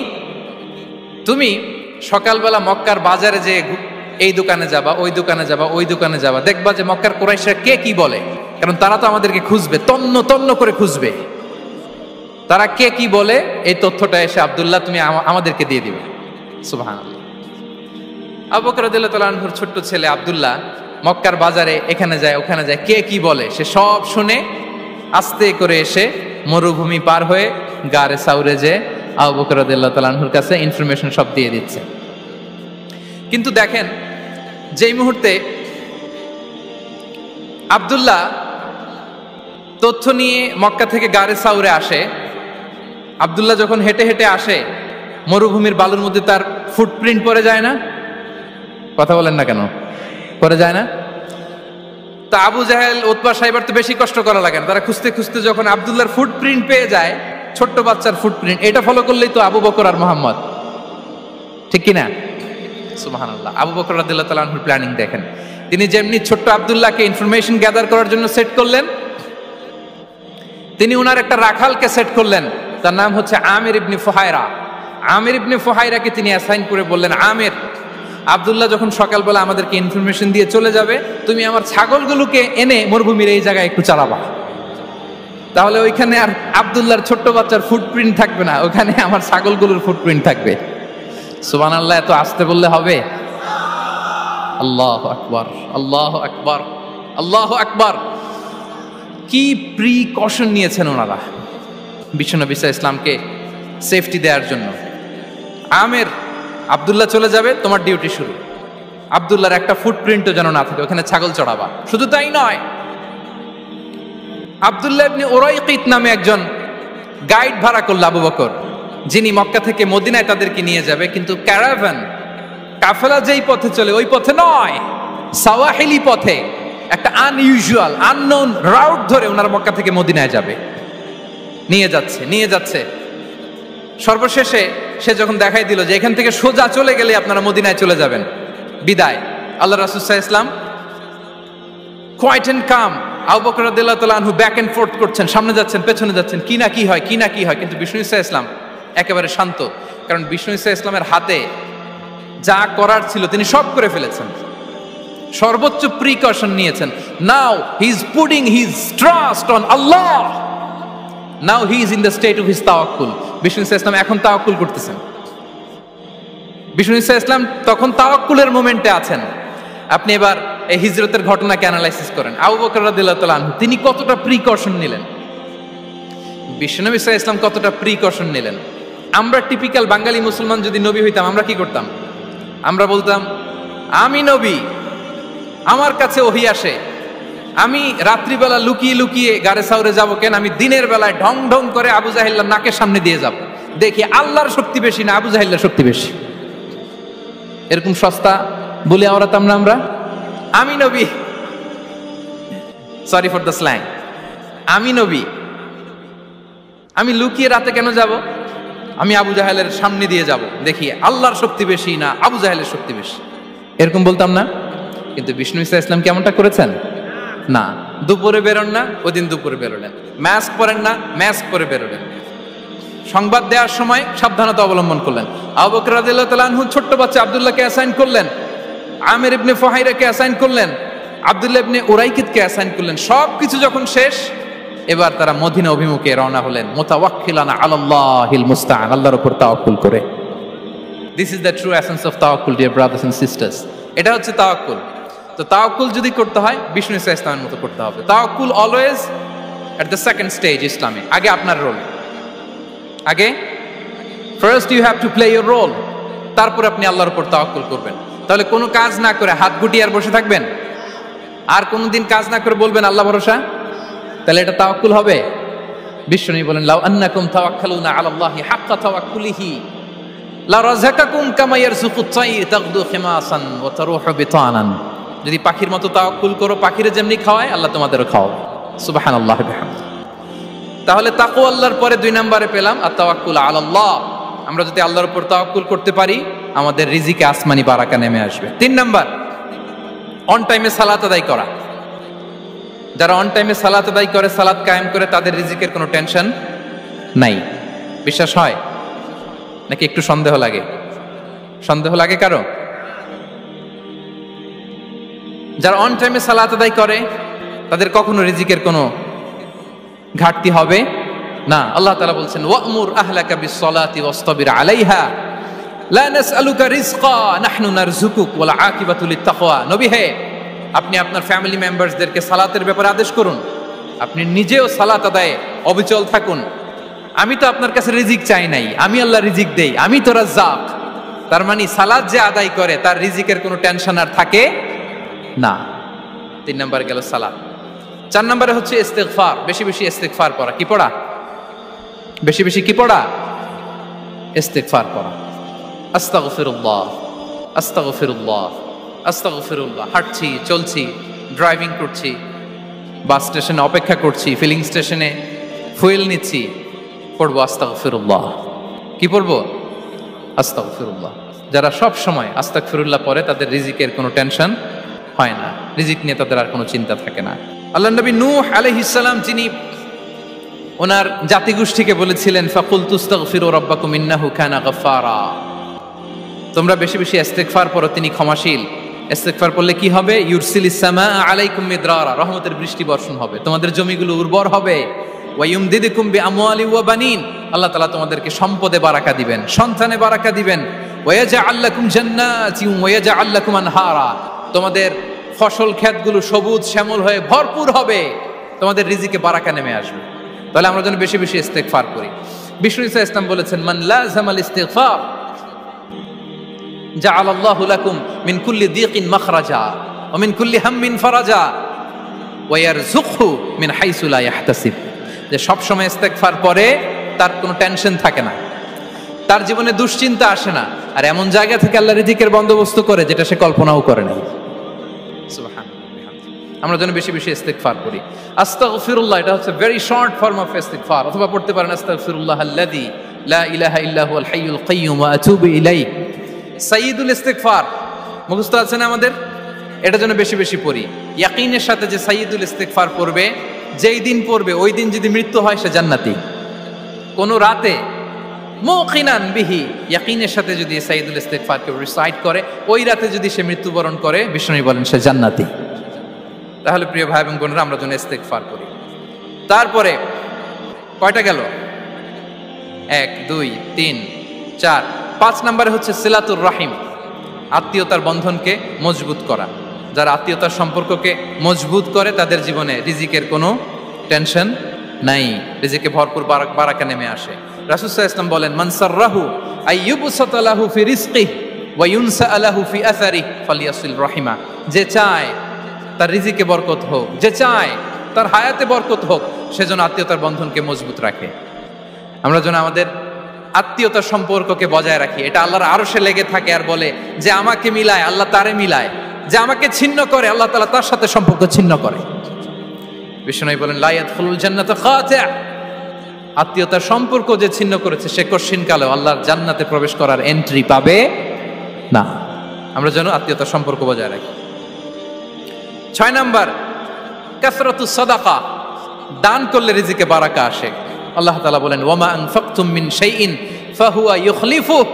তুমি সকালবেলা মক্কার বাজারে যে এই দোকানে যাবা, ওই দোকানে যাবা, ওই দোকানে যাবা, দেখবা যে মক্কার কুরাইশরা কে কি বলে, কারণ তারা তো আমাদেরকে খুঁজবে, তন্ন তন্ন করে খুঁজবে। তারা কে কি বলে এই তথ্যটা এসে আব্দুল্লাহ তুমি আমাদেরকে দিয়ে দিবে। সুবহানাল্লাহ। আবু বকর রাদিয়াল্লাহু তাআলা আনহুর ছোট্ট ছেলে আব্দুল্লাহ মক্কার বাজারে এখানে যায় ওখানে যায়, কে কি বলে সে সব শুনে আস্তে করে এসে মরুভূমি পার হয়ে গারে সাউরে যে আবু বকর রাদিয়াল্লাহু তাআলা আনহুর কাছে ইনফরমেশন সব দিয়ে দিচ্ছে। কিন্তু দেখেন, যেই মুহূর্তে আব্দুল্লাহ তথ্য নিয়ে মক্কা থেকে গারে সাউরে আসে, আব্দুল্লাহ যখন হেঁটে হেঁটে আসে, মরুভূমির বালুর মধ্যে তার ফুটপ্রিন্ট পড়ে যায় না? কথা বলেন না কেন? পড়ে যায় না? তা আবু জাহেল, উতবা সাইবার তো বেশি কষ্ট করা লাগে না, তারা খুঁজতে খুঁজতে যখন আব্দুল্লাহর ফুটপ্রিন্ট পেয়ে যায়, ছোট্ট বাচ্চার ফুটপ্রিন্ট, এটা ফলো করলেই তো আবু বকর আর মুহাম্মদ, ঠিক কিনা? সুবহানাল্লাহ। আবু বকর রাদিয়াল্লাহু তাআলা আনহুর প্ল্যানিং দেখেন। তিনি যেমনি ছোট্ট আব্দুল্লাহকে ইনফরমেশন গ্যাদার করার জন্য সেট করলেন, তিনি উনার একটা রাখালকে সেট করলেন, তার নাম হচ্ছে আমির ইবনে ফুহায়রা। আমির ইবনে ফুহায়রাকে তিনি অ্যাসাইন করে বললেন, আমির, আব্দুল্লাহ যখন সকালবেলা আমাদেরকে ইনফরমেশন দিয়ে চলে যাবে, তুমি আমার ছাগলগুলোকে এনে মরুভূমির এই জায়গায় একটু চালাবা, তাহলে ওইখানে আর আব্দুল্লাহর ছোট্ট বাচ্চার ফুটপ্রিন্ট থাকবে না, ওখানে আমার ছাগলগুলোর ফুটপ্রিন্ট থাকবে। সুবহানাল্লাহ। এত আসতে বললে হবে? আল্লাহু আকবার, আল্লাহু আকবার, আল্লাহু আকবার। কি প্রিকশন নিয়েছেন ওনারা বিশ্বনবী সাল্লাল্লাহু আলাইহি ইসলামকে সেফটি দেওয়ার জন্য। আমের, আব্দুল্লাহ চলে যাবে, তোমার ডিউটি শুরু, আব্দুল্লাহর একটা ফুটপ্রিন্টও যেন না থাকে, ওখানে ছাগল চড়াবা। শুধু তাই নয়, আব্দুল্লাহ ইবনে উরাইকিত নামে একজন গাইড ভাড়া করল আবু বকর, যিনি মক্কা থেকে মদিনায় তাদেরকে নিয়ে যাবে, কিন্তু ক্যারাভান, কাফেলা যেই পথে চলে ওই পথে নয়, সাওয়াহিলি পথে, একটা আনইউজুয়াল আননোন রাউট ধরে ওনারা মক্কা থেকে মদিনায় যাবে। নিয়ে যাচ্ছে সর্বশেষে সে যখন দেখাই দিল যে এখান থেকে সোজা চলে গেলে আপনারা মদিনায় চলে যাবেন, বিদায়, আল্লাহ রাসূল সাল্লাল্লাহু আলাইহি ওয়াসাল্লাম কোয়াইট এন্ড কাম, আবু বকর রাদিয়াল্লাহু তাআলা আনহু ব্যাক এন্ড ফোর্থ করছেন, সামনে যাচ্ছেন পেছনে যাচ্ছেন, কি না কি হয় কি না কি হয়, কিন্তু বিষ্ণু সাল্লাল্লাহু আলাইহি ওয়াসাল্লাম একেবারে শান্ত, কারণ বিষ্ণু সাল্লাল্লাহু আলাইহি ওয়াসাল্লামের হাতে যা করার ছিল তিনি সব করে ফেলেছেন, সর্বোচ্চ প্রিকশন নিয়েছেন। Now he is putting his trust on Allah, now he is in the state of his তাওয়াক্কুল। বিষ্ণু সাল্লাল্লাহু আলাইহি ওয়াসাল্লাম এখন তাওয়াক্কুল করতেছেন, বিষ্ণু সাল্লাল্লাহু আলাইহি ওয়াসাল্লাম তখন তাওয়াক্কুলের মোমেন্টে আছেন। আপনি এবার এই হিজরতের ঘটনাকে অ্যানালাইসিস করেন, আবু বকর রাদিয়াল্লাহু তাআলা আনহু তিনি কতটা প্রিকশন নিলেন, বিশ্বনবী সাল্লাল্লাহু আলাইহি ওয়াসাল্লাম কতটা প্রিকশন নিলেন। আমরা টিপিক্যাল বাঙালি মুসলমান যদি নবী হইতাম আমরা কি করতাম? আমরা বলতাম আমি নবী, আমার কাছে ওহী আসে, আমি রাত্রিবেলা লুকিয়ে লুকিয়ে গারে সাউরে যাব কেন, আমি দিনের বেলায় ঢং ঢং করে আবু জাহেলের নাকের সামনে দিয়ে যাব, দেখি আল্লাহর শক্তি বেশি না আবু জাহেলের শক্তি বেশি। এরকম সস্তা বলে আওড়াতাম না আমরা, আমি নবী, সরি ফর দ্য স্ল্যাং, আমি নবী, আমি লুকিয়ে রাতে কেন যাব, আমি আবু জাহেলের সামনে দিয়ে যাব, দেখি আল্লাহর শক্তি বেশি না আবু জাহেলের শক্তি বেশি, এরকম বলতাম না। কিন্তু বিষ্ণু ঈসা ইসলাম কেমনটা করেছেন? না, দুপুরে বেরোন না, ওই দিন দুপুরে বেরোলেন, মাস্ক পরেন না, মাস্ক পরে বেরোলেন, সংবাদ দেওয়ার সময় সাবধানতা অবলম্বন করলেন। আবু বকর রাদিয়াল্লাহু তাআলা আনহু ছোট্ট বাচ্চা আব্দুল্লাহকে অ্যাসাইন করলেন, আমির ইবনে ফুহাইরাকে অ্যাসাইন করলেন, আব্দুল্লাহ ইবনে উরাইকিতকে অ্যাসাইন করলেন। সবকিছু যখন শেষ, এবার তারা মদিনা অভিমুখে রওনা হলেন, মুতাওয়াক্কিলানা আলাল্লাহিল মুস্তাআন, আল্লাহর উপর তাওয়াক্কুল করে। This is the true essence of তাওয়াক্কুল ডিয়ার ব্রাদার্স এন্ড সিস্টার্স। এটা হচ্ছে তাওয়াক্কুল। তো তাওয়াক্কুল যদি করতে হয় বিষ্ণু ঈসা ইসলামের মতো করতে হবে। তাওয়াক্কুল always at the second stage ইসলামে। আগে আপনার রোল, আগে first you have to play your role, তারপর আপনি আল্লাহর উপর তাওয়াক্কুল করবেন। তাহলে কোনো কাজ না করে হাত গুটিয়ে আর বসে থাকবেন, আর কোনোদিন কাজ না করে বলবেন আল্লাহ ভরসা, তাহলে এটা তাওয়াক্কুল হবে? বিশ্বনবী বলেন লাউ আন্নাকুম তাওয়াক্কালুনা আলাল্লাহি হাক্কা তাওয়াক্কুলিহি লা রাযাকাকুম কামা ইয়ারযুকুত তায়র তাগদু খিমাসান ওয়া তারুহু বিতানান। যদি পাখির মতো তাওয়াক্কুল করো, পাখিরে যেমনি খাওয়ায় আল্লাহ তোমাদেরও খাওয়াবে। সুবহানাল্লাহি বিহামদিহি। তাহলে তাকওয়া আল্লাহর পরে 2 নম্বরে পেলাম আত-তাওয়াক্কুল আলাল্লাহ। আমরা যদি আল্লাহর উপর তাওয়াক্কুল করতে পারি আমাদের রিজিকে আসমানি বারাকা নেমে আসবে। 3 নাম্বার, অন টাইমে সালাত আদায় করা। যারা অন টাইমে সালাত আদায় করে, সালাত কায়েম করে, তাদের রিজিকের কোনো টেনশন নাই। বিশ্বাস হয় নাকি একটু সন্দেহ লাগে? সন্দেহ লাগে কারো? যারা অন টাইমে সালাত আদায় করে তাদের কখনো রিজিকের কোনো ঘাটতি হবে না। আল্লাহ তাআলা বলছেন ওয়া'মুর আহলাকা বিস-সালাতি ওয়াসতাবির আলাইহা লা নাসআলুকা রিজকা নাহনু নারযুকুক ওয়াল আকিবাতু লিত-তাকওয়া। নবী হে, আপনি আপনার ফ্যামিলি মেম্বারসদেরকে সালাতের ব্যাপারে আদেশ করুন, আপনি নিজেও সালাত আদায়ে অবিচল থাকুন। আমি তো আপনার কাছে রিজিক চাই নাই, আমি আল্লাহ রিজিক দেই, আমি তো রাজ্জাক। তার মানে সালাত যে আদায় করে তার রিজিকের কোনো টেনশন আর থাকে না। 3 নাম্বার গেল সালাত। 4 নম্বরে হচ্ছে ইস্তিগফার, বেশি বেশি ইস্তিগফার পড়া। কি পড়া? বেশি বেশি কি পড়া? ইস্তিগফার পড়া। আস্তাগফিরুল্লাহ, আস্তাগফিরুল্লাহ, আস্তাগফিরুল্লাহ। হাঁটছি, চলছি, ড্রাইভিং করছি, বাস স্টেশনে অপেক্ষা করছি, ফিলিং স্টেশনে ফুয়েল নিচ্ছি, পড়বো আস্তাগফিরুল্লাহ। কি পড়বো? আস্তাগফিরুল্লাহ। যারা সব সময় আস্তাগফিরুল্লাহ পড়ে তাদের রিজিকের কোনো টেনশন হয় না, রিজিক নিয়ে তাদের আর কোনো চিন্তা থাকে না। আল্লাহ নবী নূহ আলাইহিস সালাম যিনি ওনার জাতিগোষ্ঠীকে বলেছিলেন ফাকুলতু আস্তাগফিরু রাব্বাকুম ইন্নাহু কানা গাফফারা, তোমরা বেশি বেশি ইস্তিগফার পড়ো, তিনি ক্ষমাশীল। ইস্তিগফার পড়লে কি হবে? ইউরসিলিস সামাআ আলাইকুম মিদরারা, রহমতের বৃষ্টি বর্ষণ হবে, তোমাদের জমিগুলো উর্বর হবে। ওয়া ইউমদিদুকুম বিআমওয়ালি ওয়া বানিন, আল্লাহ তাআলা তোমাদেরকে সম্পদে বারাকা দিবেন, সন্তানে বারাকা দিবেন। ওয়া ইয়াজআল লাকুম জান্নাতিন ওয়া ইয়াজআল লাকুম আনহারা, তোমাদের ফসল ক্ষেতগুলো সবুজ শ্যামল হয়ে ভরপুর হবে, তোমাদের রিজিকে বারাকা নেমে আসবে। তাহলে আমরা যেন বেশি বেশি ইস্তিগফার করি। বিষ্ণু ঈসা ইসলাম বলেছেন মান লাযামাল ইস্তিগফার জাআলাল্লাহু লাকুম মিন কুল্লি দীকিন মাখরাজা ওয়া মিন কুল্লি হাম্মিন ফারাজা ওয়া ইয়ারযুকহু মিন হাইসু লা ইয়াহতাসিব। যে সব সময় ইস্তিগফার পরে তার কোনো টেনশন থাকে না, তার জীবনে দুশ্চিন্তা আসে না, আর এমন জায়গা থেকে আল্লাহ রিজিকের বন্দোবস্ত করে যেটা সে কল্পনাও করে নাই। আমরা যেন বেশি বেশি ইস্তিগফার করি। আস্তাগফিরুল্লাহ, এটা হচ্ছে ভেরি শর্ট ফর্ম অফ ইস্তিগফার। অথবা পড়তে পারেন আস্তাগফিরুল্লাহ আল্লাযী লা ইলাহা ইল্লা হুয়াল হাইয়ুল কাইয়্যুম ওয়া আতুবু ইলাইহি। সাইয়্যিদুল ইস্তিগফার মুখস্থ আছে না আমাদের? এটা যেন বেশি বেশি পড়ি। ইয়াকিনের সাথে যে সাইয়্যিদুল ইস্তিগফার পড়বে, যেই দিন পড়বে ওই দিন যদি মৃত্যু হয় সে জান্নাতি। কোন রাতে মুকিনান বিহি, ইয়াকিনের সাথে যদি সাইয়্যিদুল ইস্তিগফারকে রিসাইট করে, ওই রাতে যদি সে মৃত্যুবরণ করে, বিষ্ণু বলেন সে জান্নাতি। তাহলে প্রিয় ভাই এবং বোনেরা, আমরা যেন ইস্তিগফার করি। তারপরে কয়টা গেল? 1 2 3 4 5 নম্বরে হচ্ছে সিলাতুর রাহিম, আত্মীয়তার বন্ধনকে মজবুত করা। যারা আত্মীয়তার সম্পর্ককে মজবুত করে তাদের জীবনে রিজিকের কোনো টেনশন নাই, রিজিকে ভরপুর বারাকা নেমে আসে। রাসূল সাল্লাল্লাহু আলাইহি ওয়াসাল্লাম বলেন, মান সাররাহু আইয়ুবসাতা লাহু ফি রিজকিহি ওয়া ইউনসা লাহু ফি আসারিহি ফালিয়াসিল রাহিমা। যে চায় তার রিজিকে বরকত হোক, যে চায় তার হায়াতে বরকত হোক, সেজন্য আত্মীয়তার বন্ধনকে মজবুত রাখে। আমরা যেন আমাদের আত্মীয়তার সম্পর্ককে বজায় রাখি। এটা আল্লাহর আরশে লেগে থাকে আর বলে যে আমাকে মিলায় আল্লাহ তারে মিলায়, যে আমাকে ছিন্ন করে আল্লাহ তাআলা তার সাথে সম্পর্ক ছিন্ন করে। বিষ্ণু বলেন, লা ইয়াদখুলুল জান্নাতা খাতি', আত্মীয়তার সম্পর্ক যে ছিন্ন করেছে সে কশিনকালেও আল্লাহর জান্নাতে প্রবেশ করার এন্ট্রি পাবে না। আমরা যেন আত্মীয়তার সম্পর্ক বজায় রাখি। 6 নাম্বার, কাসরাতুস সাদাকা, দান করলে রিজিকে বারাকা আসে। আল্লাহ তাআলা বলেন, ওয়ামা আনফাকতুম মিন শাইইন ফাহুয়া ইউখলিফুহু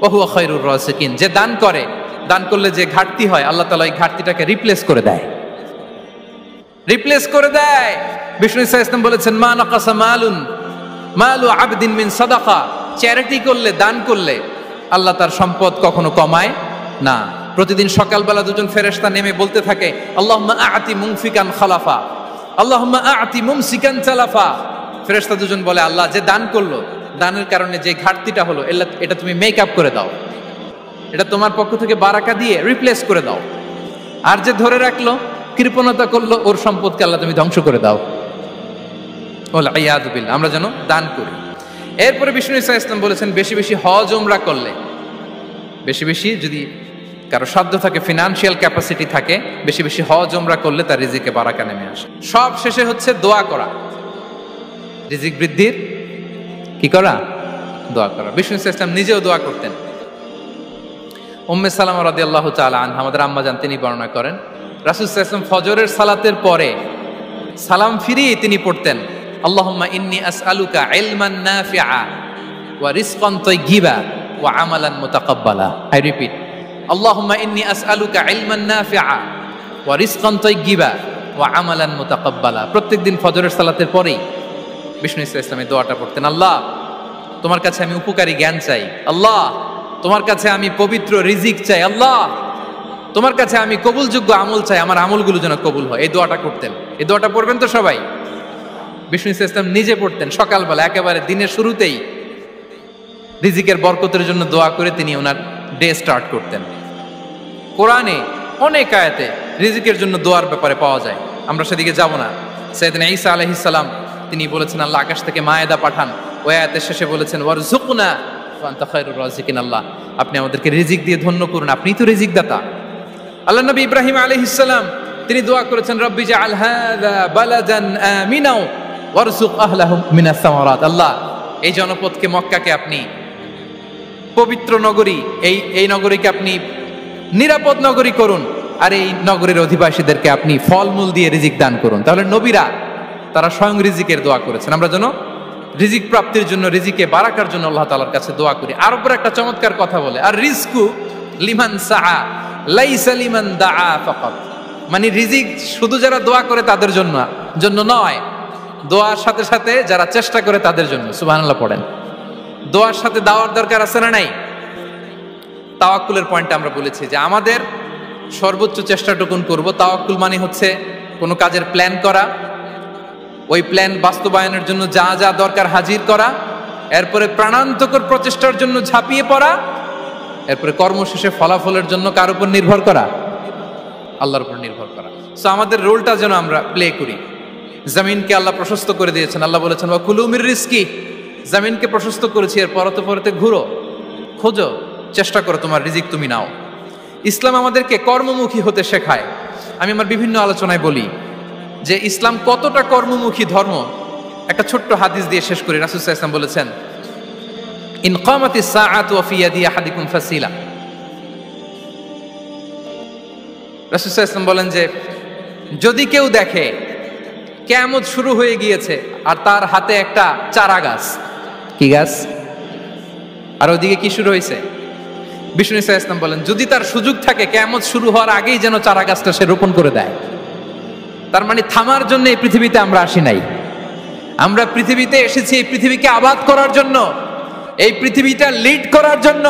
ওয়া হুয়া খায়রুর রাযিকিন। যে দান করে, দান করলে যে ঘাটতি হয় আল্লাহ তাআলা এই ঘাটতিটাকে রিপ্লেস করে দেয়, রিপ্লেস করে দেয়। বিষ্ণু সাল্লাল্লাহু আলাইহি ওয়াসাল্লাম বলেছেন, মা নাকাসা মালু আবদিন মিন সাদাকা, চ্যারিটি করলে, দান করলে আল্লাহ তার সম্পদ কখনো কমায় না। প্রতিদিন সকালবেলা দুজন ফেরেশতা নেমে বলতে থাকে, আল্লাহুম্মা আ'তি মুনফিকান খালাফা, আল্লাহুম্মা আ'তি মুমসিকান তালাফা। ফেরেশতা দুজন বলে, আল্লাহ যে দান করলো, দানের কারণে যে ঘাটতিটা হলো এটা তুমি মেক আপ করে দাও, এটা তোমার পক্ষ থেকে বারাকা দিয়ে রিপ্লেস করে দাও। আর যে ধরে রাখলো, কৃপণতা করলো, ওর সম্পদকে আল্লাহ তুমি ধ্বংস করে দাও। ওয়াল ইয়াদু বিল্লাহ। আমরা যেন দান করি। এরপরে বিষ্ণু সাল্লাল্লাহু আলাইহি ওয়াসাল্লাম বলেছেন, বেশি বেশি হজ উমরা করলে, বেশি বেশি যদি কারো সাধ্য থাকে, ফিনান্সিয়াল ক্যাপাসিটি থাকে, বেশি বেশি হজ উমরা করলে তার রিজিকে বারাকা নেমে আসে। সব শেষে হচ্ছে দোয়া করা, রিজিক বৃদ্ধির কি করা? দোয়া করা। বিষ্ণু সাল্লাল্লাহু আলাইহি ওয়াসাল্লাম নিজেও দোয়া করতেন। উম্মে সালামা রাদিয়াল্লাহু তাআলা আনহা, আমাদের আম্মা জান, তিনি বর্ণনা করেন, রাসূল সাল্লাল্লাহু আলাইহি ওয়াসাল্লাম ফজরের সালাতের পরে সালাম ফিরিয়ে তিনি পড়তেন, আল্লাহুম্মা ইন্নী আসআলুকা ইলমান নাফিআ ওয়া রিজকান তাইয়্যিবা ওয়া আমালান মুতাকাব্বালা। আই রিপিট, আল্লাহুম্মা ইন্নী আসআলুকা ইলমান নাফিআ ওয়া রিজকান তাইয়্যিবা ওয়া আমালান মুতাকাব্বালা। প্রত্যেকদিন ফজরের সালাতের পরেই বিষ্ণু সাল্লাল্লাহু আলাইহি ওয়াসাল্লাম এই দোয়াটা পড়তেন, আল্লাহ তোমার কাছে আমি উপকারী জ্ঞান চাই, আল্লাহ তোমার কাছে আমি পবিত্র রিজিক চাই, আল্লাহ তোমার কাছে আমি কবুলযোগ্য আমল চাই, আমার আমলগুলো যেন কবুল হয়। এই দোয়াটা করতেন। এই দোয়াটা পড়বেন তো সবাই। বিষ্ণু সাল্লাল্লাহু আলাইহি ওয়াসাল্লাম নিজে পড়তেন সকালবেলা, একেবারে দিনের শুরুতেই রিজিকের বরকতের জন্য দোয়া করে তিনি ওনার ডে স্টার্ট করতেন। কোরআনে অনেক আয়াতে রিজিকের জন্য দোয়ার ব্যাপারে পাওয়া যায়, আমরা সেদিকে যাব না। সাইয়েদনা ঈসা আলাইহিস সালাম তিনি বলেছেন, আল্লাহ আকাশ থেকে মায়েদা পাঠান। ওই আয়াতের শেষে বলেছেন, ওয়ারযুকনা ওয়া আনতা খায়রুর রাযিকিন, আল্লাহ আপনি আমাদেরকে রিজিক দিয়ে ধন্য করুন, আপনিই তো রিজিক দাতা। আল্লাহ নবী ইব্রাহিম আলাইহিস সালাম তিনি দোয়া করেছেন, রব্বি জাআল হাযা বালাদান আমিনা ওয়ারযুক আহলাহু মিনাস সামারাত, আল্লাহ এই জনপদকে, মক্কাকে আপনি পবিত্র নগরী, এই নগরীকে আপনি নিরাপদ নগরী করুন, আর এই নগরীর অধিবাসীদেরকে আপনি ফলমূল দিয়ে রিজিক দান করুন। তাহলে নবীরা তারা স্বয়ং রিজিকের দোয়া করেছেন। আমরা যেন রিজিক প্রাপ্তির জন্য, রিজিকে বারাকার জন্য আল্লাহ তাআলার কাছে দোয়া করি। আর উপর একটা চমৎকার কথা বলে, আর রিজকু লিমান সাআ লাইসা লিমান দাআ ফাকাত, মানে রিজিক শুধু যারা দোয়া করে তাদের জন্য নয়, দোয়ার সাথে সাথে যারা চেষ্টা করে তাদের জন্য। সুবহানাল্লাহ পড়েন। দোয়ার সাথে দাওয়ার দরকার আছে না নাই? তাওয়াক্কুলের পয়েন্টে আমরা বলেছি যে আমাদের সর্বোচ্চ চেষ্টাটুকুন করব। তাওয়াক্কুল মানে হচ্ছে কোনো কাজের প্ল্যান করা, ওই প্ল্যান বাস্তবায়নের জন্য যা যা দরকার হাজির করা, এরপরে প্রাণান্তকর প্রচেষ্টার জন্য ঝাঁপিয়ে পড়া, এরপরে কর্মশেষে ফলাফলের জন্য কার উপর নির্ভর করা? আল্লাহর উপর নির্ভর করা। সো আমাদের রোলটা যেন আমরা প্লে করি। জমিনকে আল্লাহ প্রশস্ত করে দিয়েছেন, আল্লাহ বলেছেন ওয়া কুলু মির রিজকি, জমিনকে প্রশস্ত করেছি, এর পরতে পরতে ঘুরো, খোঁজো, চেষ্টা করো তোমার রিজিক তুমি নাও। ইসলাম আমাদেরকে কর্মমুখী হতে শেখায়। আমি আমার বিভিন্ন আলোচনায় বলি যে ইসলাম কতটা কর্মমুখী ধর্ম। একটা ছোট্ট হাদিস দিয়ে শেষ করি। রাসূল সাল্লাল্লাহু আলাইহি ওয়াসাল্লাম বলেছেন, ইন কামাতিস সাআতু ওয়া ফি ইয়াদি আহাদিকুম ফাসিলা। রাসূল সাল্লাল্লাহু আলাইহি ওয়াসাল্লাম বলেন যে যদি কেউ দেখে কিয়ামত শুরু হয়ে গিয়েছে আর তার হাতে একটা চারা গাছ, কি গাছ, আর ওদিকে কি শুরু হয়েছে, বিষ্ণু সাল্লাল্লাহু আলাইহি ওয়াসাল্লাম বলেন যদি তার সুযোগ থাকে কিয়ামত শুরু হওয়ার আগেই যেন চারা গাছটা সে রোপণ করে দেয়। তার মানে থামার জন্য এই পৃথিবীতে আমরা আসি নাই, আমরা পৃথিবীতে এসেছি এই পৃথিবীকে আবাদ করার জন্য, এই পৃথিবীটা লিড করার জন্য।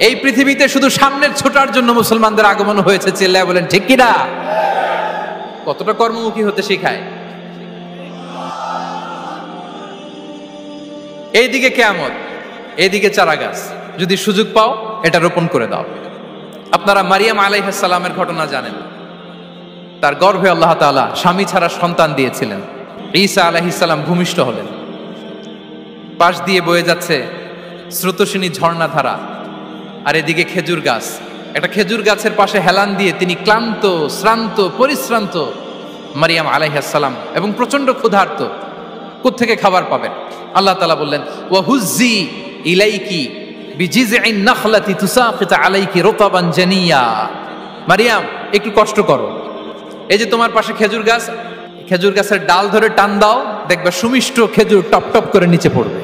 এই পৃথিবীতে শুধু সামনের ছোটার জন্য মুসলমানদের আগমন হয়েছে। চিল্লায় বলেন ঠিক কিনা? কতটা কর্মমুখী হতে শেখায়। এইদিকে কিয়ামত, এইদিকে চারা গাছ, যদি সুযোগ পাও এটা রোপণ করে দাও। আপনারা মারিয়াম আলাইহিস সালামের ঘটনা জানেন। তার গর্ভে আল্লাহ তাআলা স্বামী ছাড়া সন্তান দিয়েছিলেন। ঈসা আলাইহিস সালাম ভূমিষ্ঠ হলেন। পাশ দিয়ে বয়ে যাচ্ছে স্রোতস্বিনী ঝর্ণাধারা, আর এদিকে খেজুর গাছ। একটা খেজুর গাছের পাশে হেলান দিয়ে তিনি ক্লান্ত, শ্রান্ত, পরিশ্রান্ত মারিয়াম আলাইহিস সালাম, এবং প্রচন্ড ক্ষুধার্ত। কোত্থেকে খাবার পাবেন? আল্লাহ তাআলা বললেন ওয়া হুজ্জি ইলাইকি বিজিযইন নাখলাতি তুসাকিত আলাইকি রুতাবান জানিয়া। মারিয়াম একটু কষ্ট করো, এই যে তোমার পাশে খেজুর গাছ, খেজুর গাছের ডাল ধরে টান দাও, দেখবে সুমিষ্ট খেজুর টপ টপ করে নিচে পড়বে।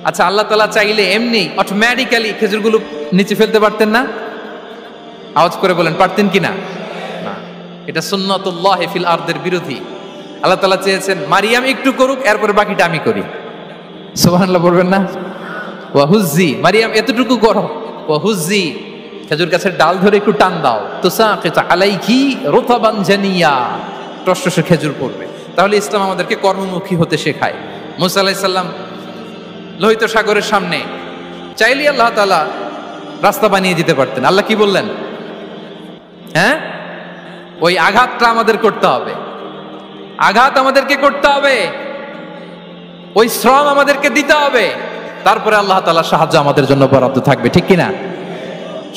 আচ্ছা, আল্লাহ তাআলা চাইলে এমনি অটোমেটিক্যালি খেজুরগুলো নিচে ফেলতে পারতেন না? আওয়াজ করে বলেন পারতেন কিনা? না, এটা সুন্নাতুল্লাহি ফিল আরদের বিরোধী। আল্লাহ তাআলা চেয়েছেন মারিয়াম একটু করুক, এরপর বাকিটা আমি করি। সুবহানাল্লাহ বলবেন না? ওয়া হুজ্জি, মারিয়াম এতটুকু করো, ওয়া হুজ্জি, খেজুর গাছের ডাল ধরে একটু টান দাও, তুসাকিত আলাইকি রুতাবান জানিয়া, টসটসে খেজুর পড়বে। তাহলে ইসলাম আমাদেরকে কর্মমুখী হতে শেখায়। মুসা আলাইহিস সালাম লোহিত সাগরের সামনে চাইলে আল্লাহ তাআলা রাস্তা বানিয়ে দিতে পারতেন। আল্লাহ কি বললেন? হ্যাঁ, ওই আঘাতটা আমাদের করতে হবে, আঘাত আমাদেরকে করতে হবে, ওই শ্রম আমাদেরকে দিতে হবে, তারপরে আল্লাহ তাআলার সাহায্য আমাদের জন্য বরাদ্দ থাকবে। ঠিক কিনা?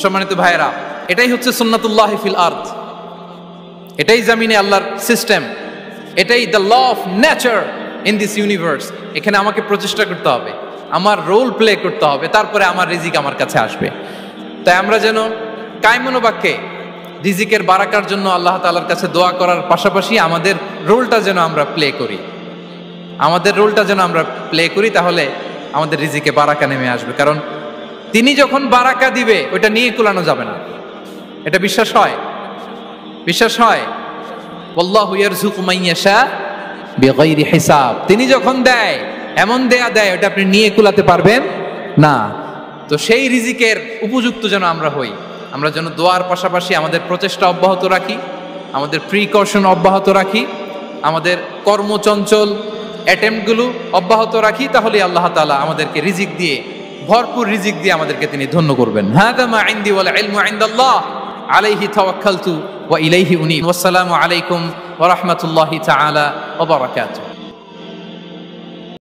সম্মানিত ভাইয়েরা, এটাই হচ্ছে সুন্নাতুল্লাহি ফিল আরদ, এটাই জমিনে আল্লাহর সিস্টেম, এটাই the law of nature in this universe. এখানে আমাকে প্রচেষ্টা করতে হবে, আমার রোল প্লে করতে হবে, তারপরে আমার রিজিক আমার কাছে আসবে। তাই আমরা যেন কায়মনোবাক্যে রিজিকের বারাকার জন্য আল্লাহ তাআলার কাছে দোয়া করার পাশাপাশি আমাদের রোলটা যেন আমরা প্লে করি, আমাদের রোলটা যেন আমরা প্লে করি, তাহলে আমাদের রিজিকে বারাকা নেমে আসবে। কারণ তিনি যখন বারাকা দিবে ওইটা নিয়ে কুলানো যাবে না। এটা বিশ্বাস হয়? বিশ্বাস হয়? ওয়াল্লাহু ইয়ারযুকু মান ইয়াশা বিগাইরি হিসাব। তিনি যখন দেয় এমন দেয়া দেয় ওটা আপনি নিয়ে কুলাতে পারবেন না। তো সেই রিজিকের উপযুক্ত যেন আমরা হই, আমরা যেন দোয়ার পাশাপাশি আমাদের প্রচেষ্টা অব্যাহত রাখি, আমাদের প্রিকশন অব্যাহত রাখি, আমাদের কর্মচঞ্চল অ্যাটেম্পটগুলো অব্যাহত রাখি, তাহলে আল্লাহ তাআলা আমাদেরকে রিজিক দিয়ে, ভরপুর রিজিক দিয়ে আমাদেরকে তিনি ধন্য করবেন। হাযা মা ইনদি ওয়াল ইলমু ইনদাল্লাহ আলাইহি তাওয়াক্কালতু ওয়া ইলাইহি উনীব। ওয়াসসালামু আলাইকুম ওয়া রাহমাতুল্লাহি তাআলা ওয়া বারাকাতুহু।